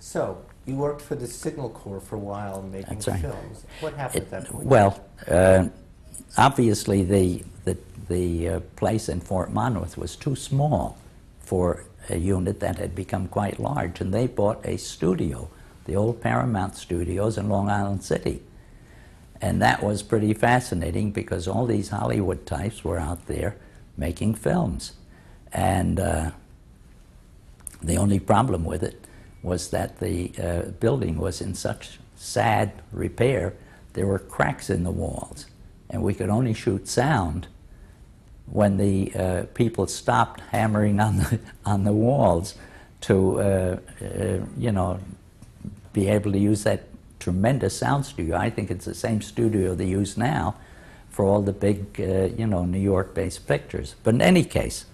So, you worked for the Signal Corps for a while making That's right. films. What happened at that point? Well, obviously the place in Fort Monmouth was too small for a unit that had become quite large, and they bought a studio, the old Paramount Studios in Long Island City. And that was pretty fascinating because all these Hollywood types were out there making films. And the only problem with it was that the building was in such sad repair, there were cracks in the walls, and we could only shoot sound when the people stopped hammering on the walls to, you know, be able to use that tremendous sound studio. I think it's the same studio they use now for all the big, you know, New York-based pictures. But in any case,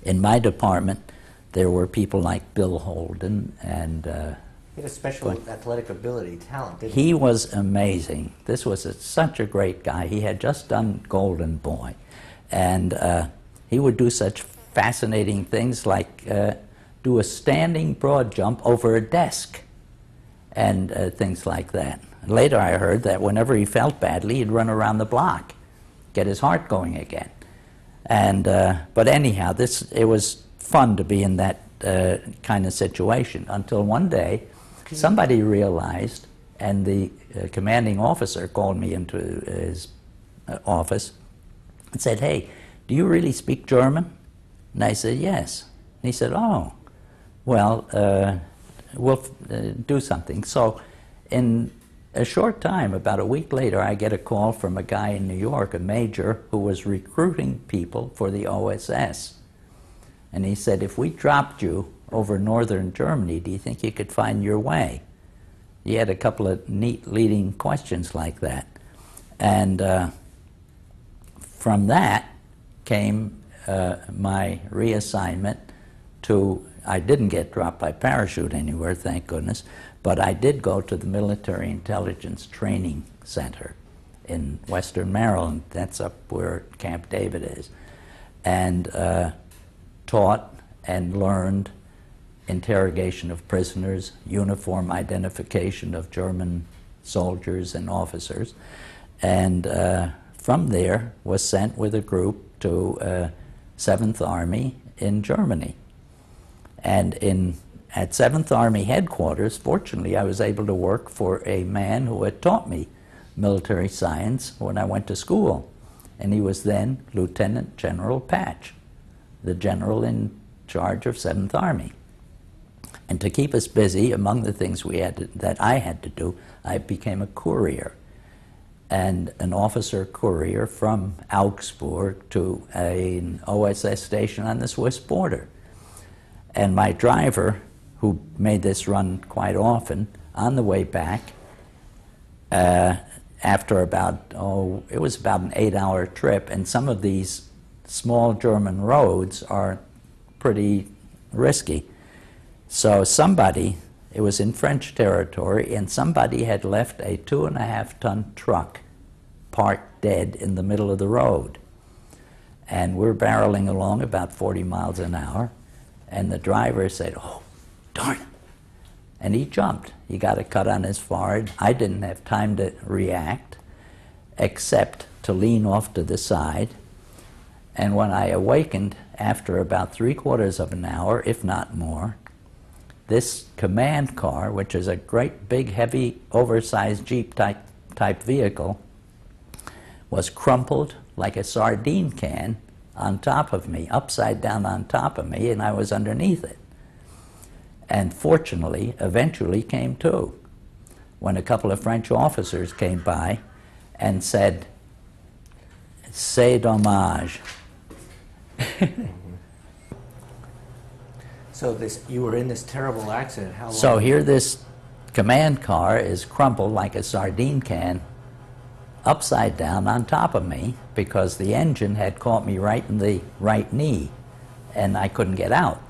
in my department, there were people like Bill Holden and he had a special athletic ability, talent, didn't he was amazing. This was such a great guy. He had just done Golden Boy. And he would do such fascinating things like do a standing broad jump over a desk and things like that. Later I heard that whenever he felt badly, he'd run around the block, get his heart going again. And but anyhow, it was fun to be in that kind of situation until one day somebody realized, and the commanding officer called me into his office and said, "Hey, do you really speak German?" And I said, "Yes." And he said, "Oh, well, we'll do something." So in a short time, about a week later, I get a call from a guy in New York, a major, who was recruiting people for the OSS. And he said, "If we dropped you over northern Germany, do you think you could find your way?" He had a couple of neat leading questions like that. And from that came my reassignment to, I didn't get dropped by parachute anywhere, thank goodness, but I did go to the Military Intelligence Training Center in Western Maryland. That's up where Camp David is. And taught and learned interrogation of prisoners, uniform identification of German soldiers and officers, and from there was sent with a group to 7th Army in Germany. And at 7th Army headquarters, fortunately, I was able to work for a man who had taught me military science when I went to school. And he was then Lieutenant General Patch, the general in charge of 7th Army. And to keep us busy, among the things that I had to do, I became a courier, and an officer courier from Augsburg to an OSS station on the Swiss border. And my driver, who made this run quite often, on the way back, after about, it was about an 8-hour trip, and some of these small German roads are pretty risky. So somebody, it was in French territory, and somebody had left a 2.5-ton truck parked dead in the middle of the road. And we're barreling along about 40 miles an hour, and the driver said, "Oh, darn it." And he jumped. He got a cut on his forehead. I didn't have time to react, except to lean off to the side. And when I awakened after about 3/4 of an hour, if not more, this command car, which is a great big heavy oversized Jeep type vehicle, was crumpled like a sardine can on top of me, upside down on top of me, and I was underneath it. And fortunately, eventually came to, when a couple of French officers came by and said, "C'est dommage." So you were in this terrible accident. How long? So here this command car is crumpled like a sardine can, upside down on top of me, because the engine had caught me right in the right knee, and I couldn't get out.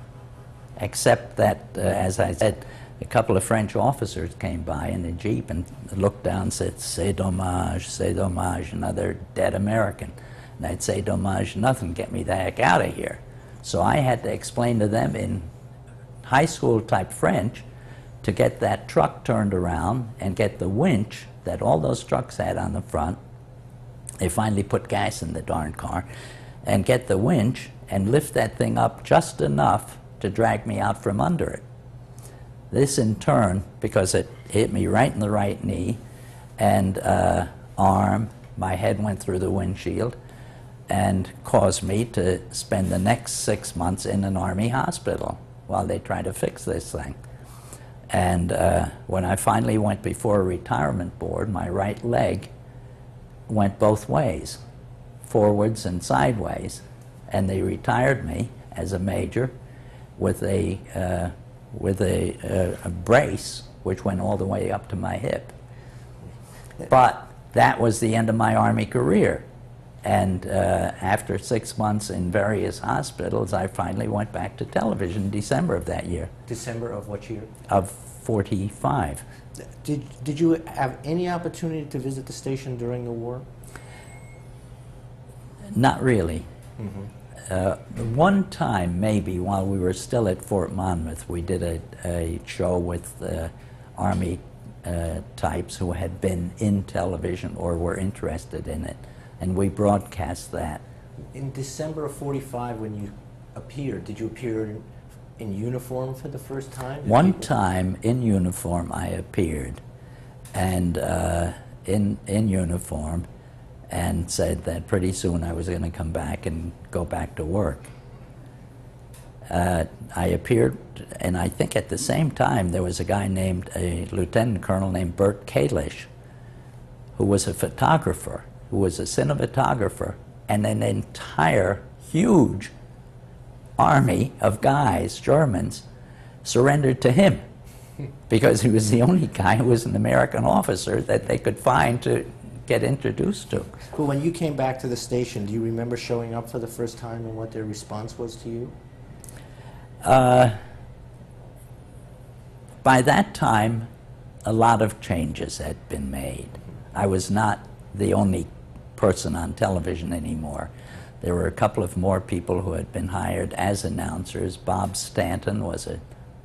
Except that, as I said, a couple of French officers came by in a Jeep and looked down and said, "C'est dommage," another dead American. And I'd say, "Dommage, nothing, get me the heck out of here." So I had to explain to them in high school type French to get that truck turned around and get the winch that all those trucks had on the front. They finally put gas in the darn car, and get the winch and lift that thing up just enough to drag me out from under it. This in turn, because it hit me right in the right knee and arm, my head went through the windshield, and caused me to spend the next 6 months in an Army hospital while they tried to fix this thing. And when I finally went before a retirement board, my right leg went both ways, forwards and sideways, and they retired me as a major with a brace which went all the way up to my hip. But that was the end of my Army career. And after 6 months in various hospitals, I finally went back to television in December of that year. December of what year? Of 45. Did you have any opportunity to visit the station during the war? Not really. One time, maybe, while we were still at Fort Monmouth, we did a show with Army types who had been in television or were interested in it, and we broadcast that. In December of 45, when you appeared, did you appear in uniform for the first time? One time in uniform I appeared, and in uniform, and said that pretty soon I was going to come back and go back to work. I appeared, and I think at the same time there was a guy named, a lieutenant colonel named Bert Kalish, who was a photographer, who was a cinematographer, and an entire huge army of guys, Germans, surrendered to him because he was the only guy who was an American officer that they could find to get introduced to. Well, when you came back to the station, do you remember showing up for the first time and what their response was to you? By that time, a lot of changes had been made. I was not the only person on television anymore. There were a couple of more people who had been hired as announcers. Bob Stanton was a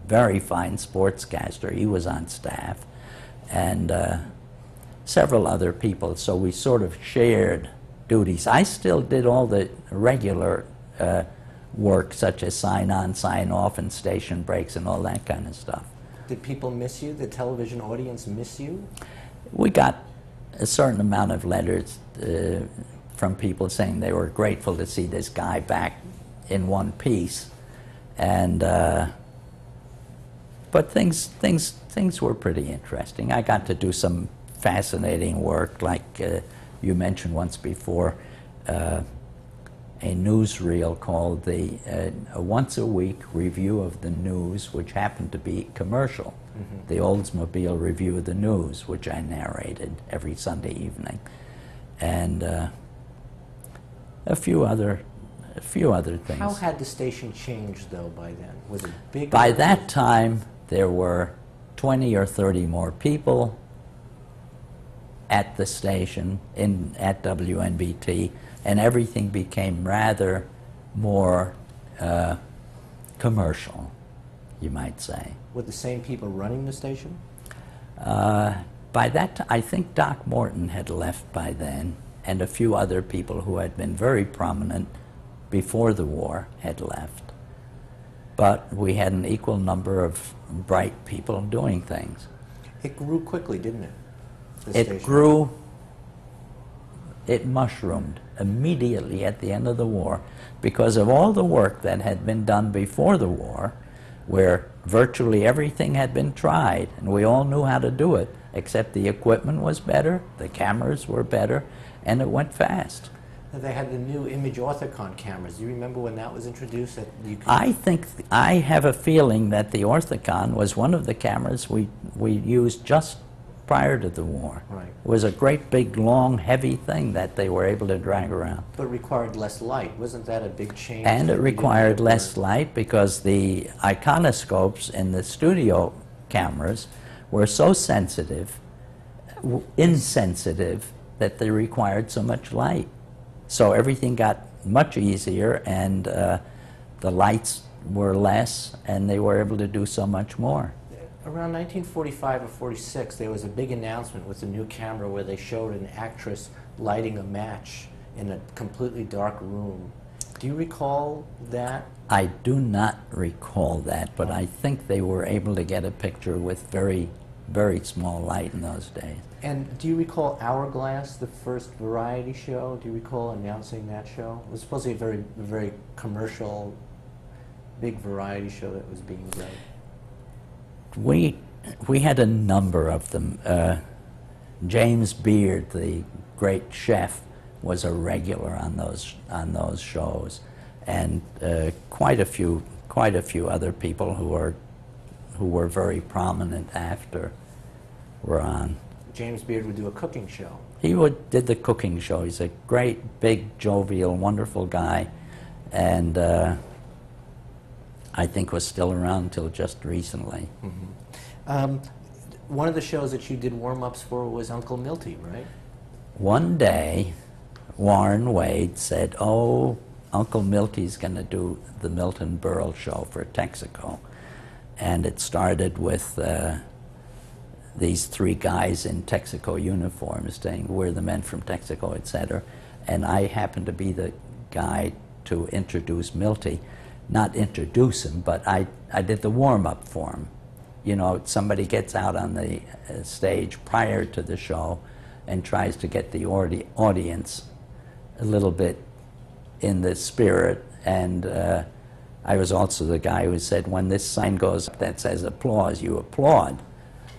very fine sportscaster. He was on staff. And several other people, so we sort of shared duties. I still did all the regular work, such as sign-on, sign-off, and station breaks and all that kind of stuff. Did people miss you? The television audience miss you? We got a certain amount of letters from people saying they were grateful to see this guy back in one piece, and but things were pretty interesting. I got to do some fascinating work, like you mentioned once before, a newsreel called the a once-a-week review of the news, which happened to be commercial. The Oldsmobile Review of the News, which I narrated every Sunday evening, and a few other things. How had the station changed, though, by then? Was it big? By that time, there were 20 or 30 more people at the station, at WNBT, and everything became rather more commercial, you might say. Were the same people running the station? By that time, I think Doc Morton had left by then, and a few other people who had been very prominent before the war had left. But we had an equal number of bright people doing things. It grew quickly, didn't it? It grew, it mushroomed immediately at the end of the war because of all the work that had been done before the war, where virtually everything had been tried and we all knew how to do it, except the equipment was better, the cameras were better, and it went fast. They had the new image orthicon cameras. Do you remember when that was introduced? That you could... I have a feeling that the orthicon was one of the cameras we used just prior to the war. Right. It was a great big long heavy thing that they were able to drag around. But it required less light. Wasn't that a big change? And it required less light because the iconoscopes in the studio cameras were so sensitive, insensitive, that they required so much light. So everything got much easier, and the lights were less, and they were able to do so much more. Around 1945 or 46, there was a big announcement with a new camera where they showed an actress lighting a match in a completely dark room. Do you recall that? I do not recall that, but I think they were able to get a picture with very, very small light in those days. And do you recall Hourglass, the first variety show? Do you recall announcing that show? It was supposed to be a very commercial, big variety show that was being done. We had a number of them. James Beard, the great chef, was a regular on those shows, and quite a few other people who were very prominent after were on. James Beard would do a cooking show. He did the cooking show. He's a great, big, jovial, wonderful guy, and I think was still around until just recently. Mm-hmm. One of the shows that you did warm-ups for was Uncle Milty, right? One day, Warren Wade said, "Oh, Uncle Milty's going to do the Milton Berle show for Texaco." And it started with these three guys in Texaco uniforms saying, "We're the men from Texaco," etc. And I happened to be the guy to introduce Milty. Not introduce him, but I did the warm-up for him. You know, somebody gets out on the stage prior to the show and tries to get the audience a little bit in the spirit. And I was also the guy who said, when this sign goes up that says applause, you applaud.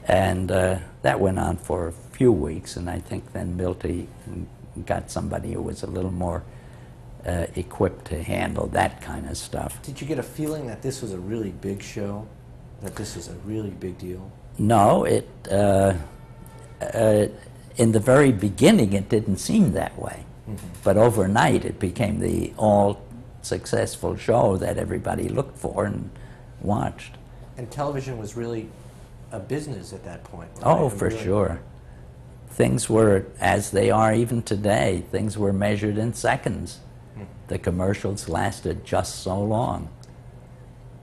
And that went on for a few weeks, and I think then Milty got somebody who was a little more equipped to handle that kind of stuff. Did you get a feeling that this was a really big show? That this was a really big deal? No, in the very beginning it didn't seem that way. Mm-hmm. But overnight it became the all-successful show that everybody looked for and watched. And television was really a business at that point, right? Oh, for sure. Things were, as they are even today, things were measured in seconds. The commercials lasted just so long.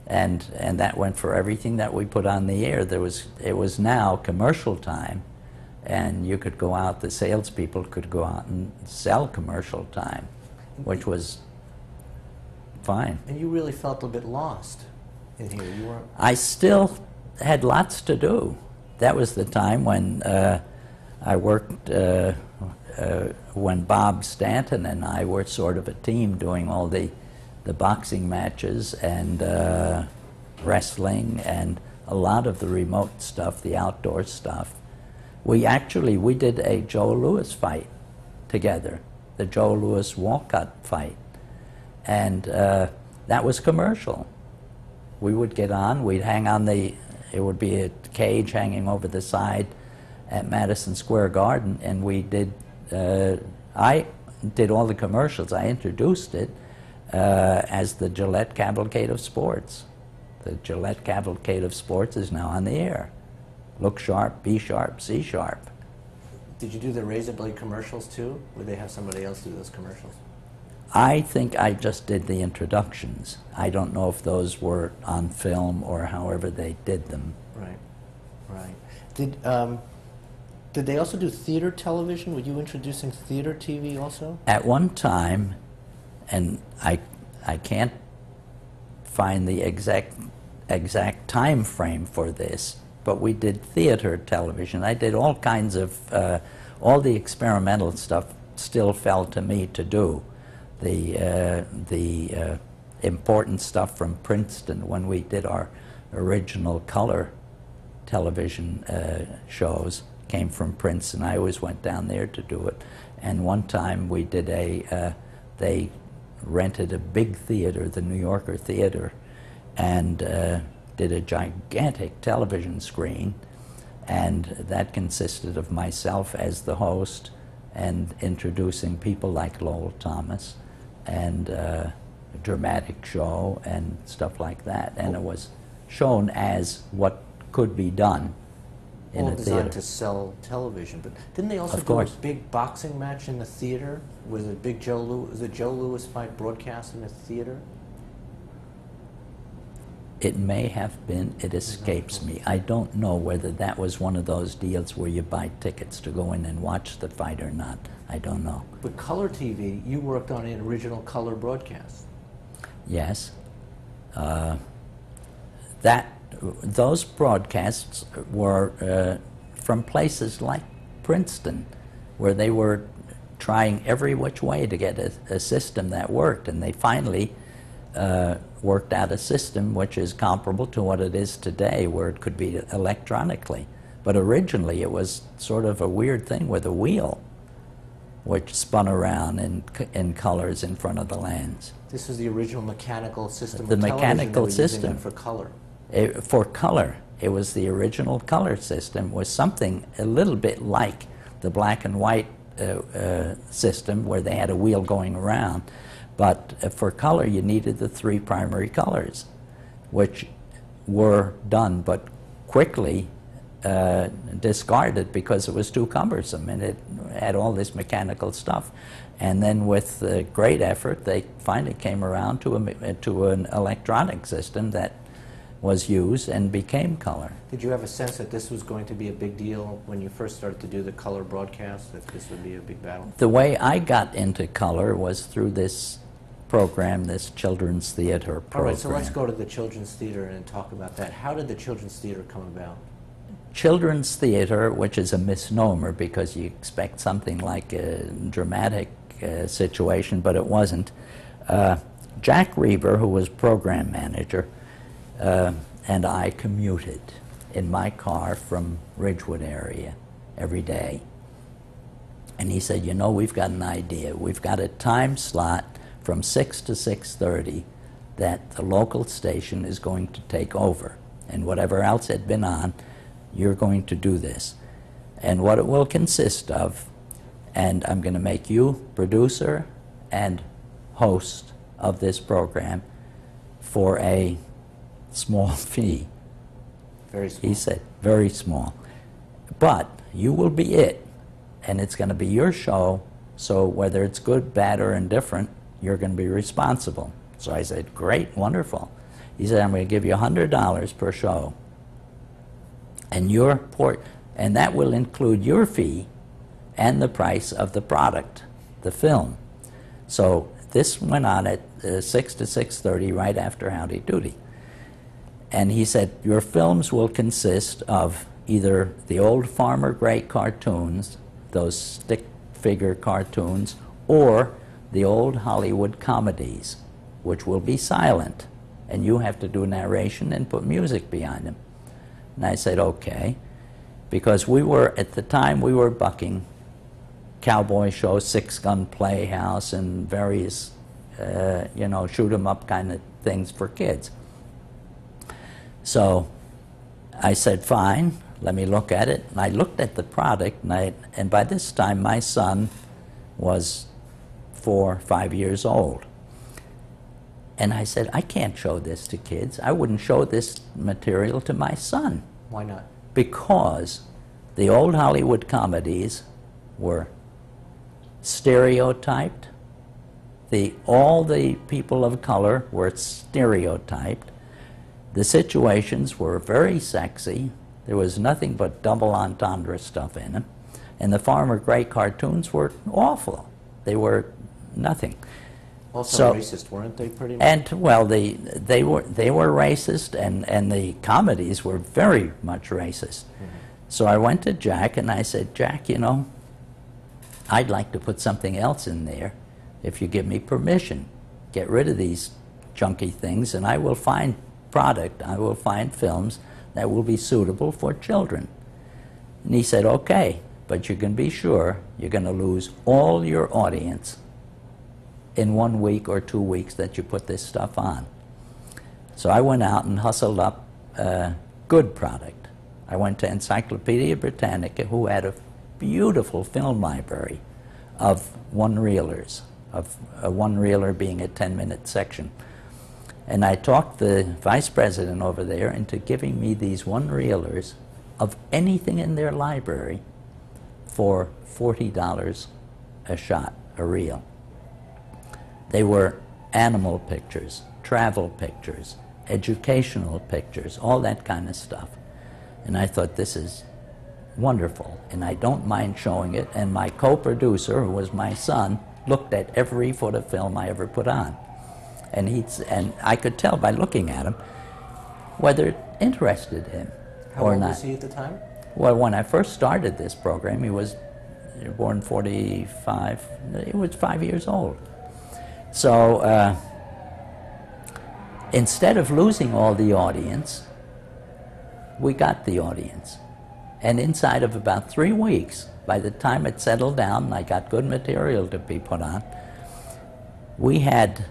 And that went for everything that we put on the air. It was now commercial time, and you could go out, the salespeople could go out and sell commercial time, which was fine. And you really felt a bit lost in here. You weren't. I still had lots to do. That was the time when I worked, when Bob Stanton and I were sort of a team doing all the boxing matches and wrestling and a lot of the remote stuff, the outdoor stuff. We did a Joe Louis fight together, the Joe Louis Walcott fight. And that was commercial. We would get on, we'd hang on it would be a cage hanging over the side at Madison Square Garden, and we did, I did all the commercials. I introduced it as the Gillette Cavalcade of Sports. The Gillette Cavalcade of Sports is now on the air. Look sharp, be sharp, see sharp. Did you do the razor blade commercials too? Would they have somebody else do those commercials? I think I just did the introductions. I don't know if those were on film or however they did them. Right, right. Did they also do theater television? Were you introducing theater TV also? At one time, and I can't find the exact time frame for this, but we did theater television. I did all kinds of, all the experimental stuff still fell to me to do. The important stuff from Princeton, when we did our original color television shows, came from Princeton. I always went down there to do it. And one time we did they rented a big theater, the New Yorker Theater, and did a gigantic television screen, and that consisted of myself as the host and introducing people like Lowell Thomas and a dramatic show and stuff like that. And it was shown as what could be done in a theater. Designed to sell television, but didn't they also do a big boxing match in the theater? Was a big Joe Louis fight broadcast in the theater? It may have been, it escapes me. I don't know whether that was one of those deals where you buy tickets to go in and watch the fight or not. I don't know. But color TV, you worked on an original color broadcast. Yes. Those broadcasts were from places like Princeton, where they were trying every which way to get a system that worked, and they finally worked out a system which is comparable to what it is today, where it could be electronically. But originally it was sort of a weird thing with a wheel which spun around in colors in front of the lens. This was the original mechanical system The of television mechanical that we're using system. then for color. For color, it was the original color system, was something a little bit like the black and white system where they had a wheel going around. But for color, you needed the 3 primary colors, which were done but quickly discarded because it was too cumbersome and it had all this mechanical stuff. And then with great effort, they finally came around to an electronic system that was used and became color. Did you have a sense that this was going to be a big deal when you first started to do the color broadcast, that this would be a big battle? The way I got into color was through this program, this children's theater program. All right, so let's go to the Children's Theater and talk about that. How did the Children's Theater come about? Children's theater, which is a misnomer because you expect something like a dramatic situation, but it wasn't. Jack Reber, who was program manager, and I commuted in my car from Ridgewood area every day. And he said, you know, we've got an idea. We've got a time slot from 6 to 6:30 that the local station is going to take over. And whatever else had been on, you're going to do this. And what it will consist of, and I'm going to make you producer and host of this program for a small fee. Very small. He said, very small. But you will be it, and it's going to be your show, so whether it's good, bad, or indifferent, you're going to be responsible. So I said, great, wonderful. He said, I'm going to give you $100 per show, and and that will include your fee and the price of the product, the film. So this went on at 6 to 6:30, right after Howdy Doody. And he said, your films will consist of either the old Farmer Gray cartoons, those stick figure cartoons, or the old Hollywood comedies, which will be silent. And you have to do narration and put music behind them. And I said, okay. Because at the time, we were bucking cowboy shows, Six Gun Playhouse, and various, shoot 'em up kind of things for kids. So I said, fine, let me look at it. And I looked at the product, and by this time my son was 4 or 5 years old. And I said, I can't show this to kids. I wouldn't show this material to my son. Why not? Because the old Hollywood comedies were stereotyped. All the people of color were stereotyped. The situations were very sexy. There was nothing but double entendre stuff in them. And the Farmer Gray cartoons were awful. They were nothing. Also racist, weren't they, pretty much? And, well, they were racist, and the comedies were very much racist. Mm-hmm. So I went to Jack, and I said, Jack, I'd like to put something else in there if you give me permission. Get rid of these junky things, and I will find films that will be suitable for children. And he said, okay, but you can be sure you're going to lose all your audience in 1 week or 2 weeks that you put this stuff on. So I went out and hustled up a good product. I went to Encyclopedia Britannica, who had a beautiful film library of one-reelers, of a one-reeler being a 10-minute section. And I talked the vice president over there into giving me these one-reelers of anything in their library for $40 a shot, a reel. They were animal pictures, travel pictures, educational pictures, all that kind of stuff. And I thought, this is wonderful, and I don't mind showing it. And my co-producer, who was my son, looked at every foot of film I ever put on. And I could tell by looking at him whether it interested him or not. How old was he at the time? Well, when I first started this program, he was born 45, he was 5 years old. So instead of losing all the audience, we got the audience. And inside of about 3 weeks, by the time it settled down and I got good material to be put on, we had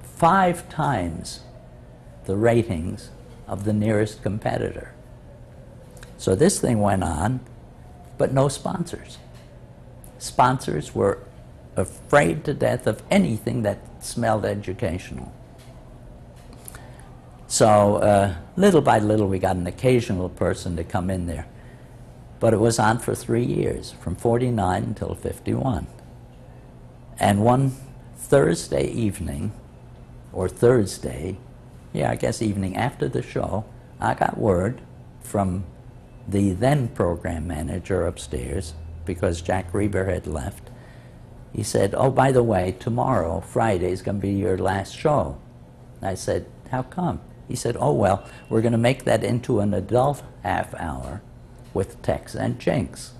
5 times the ratings of the nearest competitor. So this thing went on, but no sponsors. Sponsors were afraid to death of anything that smelled educational. So little by little we got an occasional person to come in there. But it was on for 3 years, from 49 until 51. And one Thursday evening, or Thursday, yeah, I guess evening after the show, I got word from the then program manager upstairs, because Jack Reber had left. He said, oh, by the way, tomorrow, Friday, is going to be your last show. I said, how come? He said, oh, well, we're going to make that into an adult half hour with Tex and Jinx.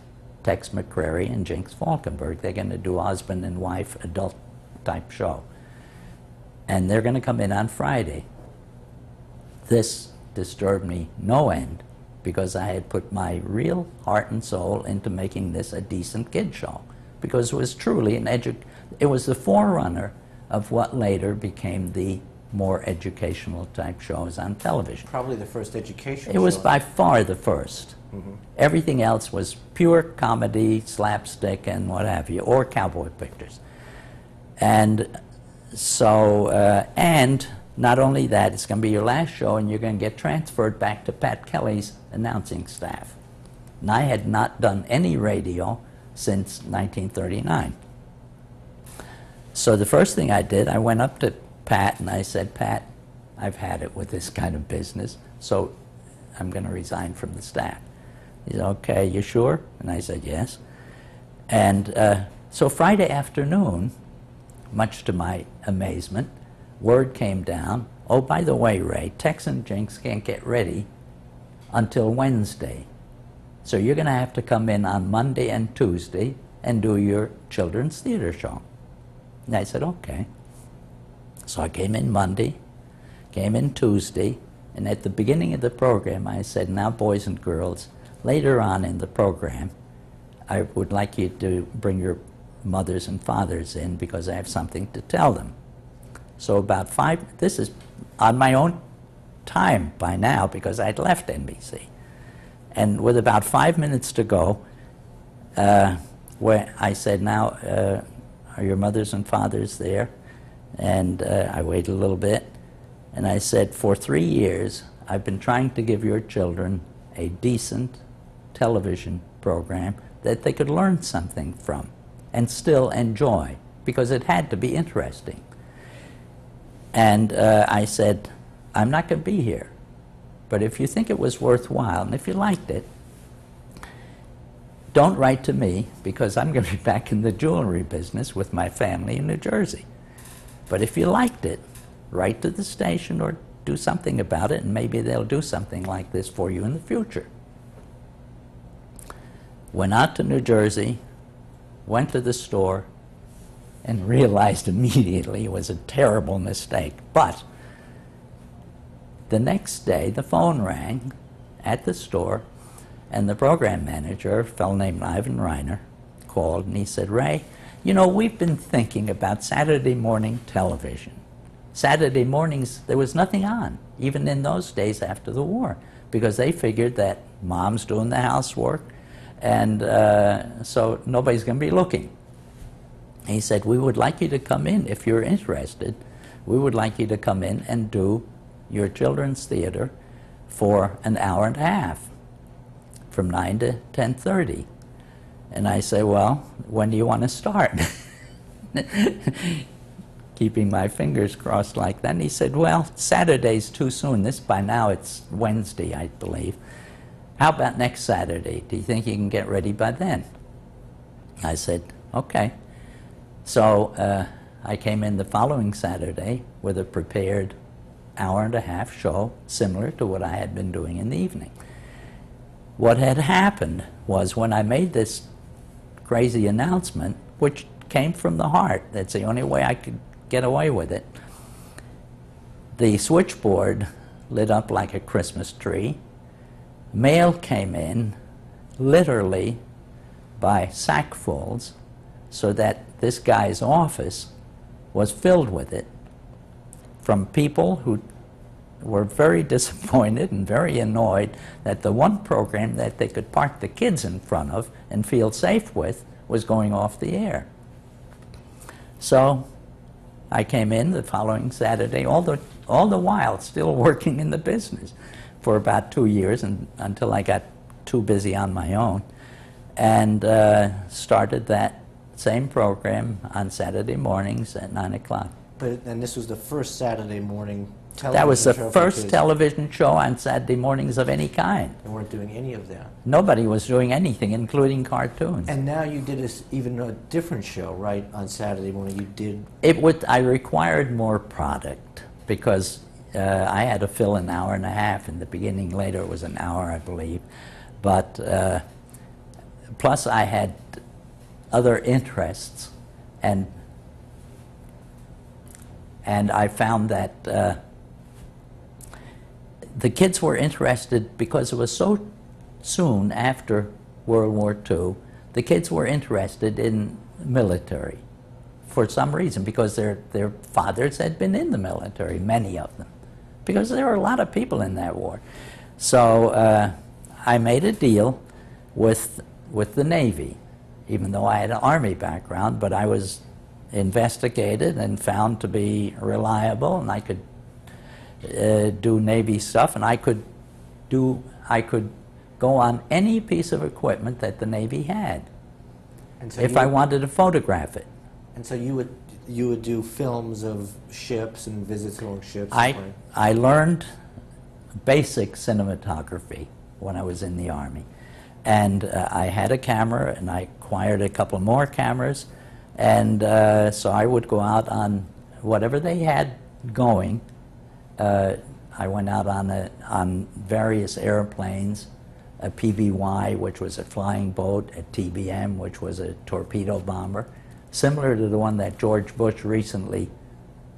Tex McCrary and Jinx Falkenberg. They're going to do a husband and wife adult type show. And they're going to come in on Friday. This disturbed me no end, because I had put my real heart and soul into making this a decent kid show, because it was truly it was the forerunner of what later became the more educational type shows on television. Probably the first educational It was show. by far the first. Mm-hmm. Everything else was pure comedy, slapstick, and what have you, or cowboy pictures. And so, and not only that, it's going to be your last show, and you're going to get transferred back to Pat Kelly's announcing staff. And I had not done any radio since 1939. So the first thing I did, I went up to Pat and I said, Pat, I've had it with this kind of business, so I'm going to resign from the staff. He said, okay, you sure? And I said, yes. And so Friday afternoon, much to my amazement, word came down, oh, by the way, Ray, Tex and Jinx can't get ready until Wednesday. So you're going to have to come in on Monday and Tuesday and do your children's theater show. And I said, okay. So I came in Monday, came in Tuesday, and at the beginning of the program I said, now boys and girls, later on in the program, I would like you to bring your mothers and fathers in, because I have something to tell them. So about 5, this is on my own time by now, because I'd left NBC. And with about 5 minutes to go, where I said, now, are your mothers and fathers there? And I waited a little bit, and I said, for 3 years, I've been trying to give your children a decent television program that they could learn something from and still enjoy, because it had to be interesting. And I said, I'm not going to be here, but if you think it was worthwhile, and if you liked it, don't write to me, because I'm going to be back in the jewelry business with my family in New Jersey. But if you liked it, write to the station or do something about it, and maybe they'll do something like this for you in the future. Went out to New Jersey, went to the store, and realized immediately it was a terrible mistake. But the next day, the phone rang at the store, and the program manager, a fellow named Ivan Reiner, called, and he said, Ray, you know, we've been thinking about Saturday morning television. Saturday mornings, there was nothing on, even in those days after the war, because they figured that mom's doing the housework, and so nobody's going to be looking. And he said, we would like you to come in, if you're interested, we would like you to come in and do your children's theater for an hour and a half, from 9 to 10:30. And I say, well, when do you want to start? keeping my fingers crossed like that. And he said, well, Saturday's too soon. By now it's Wednesday, I believe. How about next Saturday? Do you think you can get ready by then? I said, okay. So I came in the following Saturday with a prepared hour-and-a-half show, similar to what I had been doing in the evening. What had happened was when I made this crazy announcement, which came from the heart, that's the only way I could get away with it, the switchboard lit up like a Christmas tree. Mail came in literally by sackfuls, so that this guy's office was filled with it, from people who were very disappointed and very annoyed that the one program that they could park the kids in front of and feel safe with was going off the air. So I came in the following Saturday, all the while still working in the business for about 2 years until I got too busy on my own, and started that same program on Saturday mornings at 9 o'clock. And this was the first Saturday morning television That was the show for first kids. television show on Saturday mornings of any kind. They weren't doing any of that. Nobody was doing anything, including cartoons. And now you did even a different show, right, on Saturday morning. You did... I required more product because I had to fill an hour and a half in the beginning. Later it was an hour, I believe. But plus I had other interests, and I found that the kids were interested because it was so soon after World War II. The kids were interested in military for some reason, because their fathers had been in the military, many of them, because there were a lot of people in that war. So I made a deal with the Navy, even though I had an Army background, but I was investigated and found to be reliable, and I could do Navy stuff, and I could go on any piece of equipment that the Navy had, and so if I wanted to photograph it. And so you would do films of ships and visits along ships. I learned basic cinematography when I was in the Army, and I had a camera, and I acquired a couple more cameras, and so I would go out on whatever they had going. I went out on various airplanes, a PBY, which was a flying boat, a TBM, which was a torpedo bomber, similar to the one that George Bush recently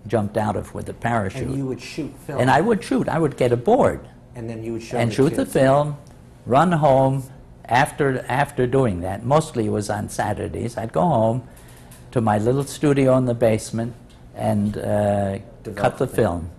jumped out of with a parachute. And you would shoot film. And I would shoot. I would get aboard. And then you would show and the shoot kids. the film, run home after doing that. Mostly it was on Saturdays. I'd go home to my little studio in the basement and cut the film.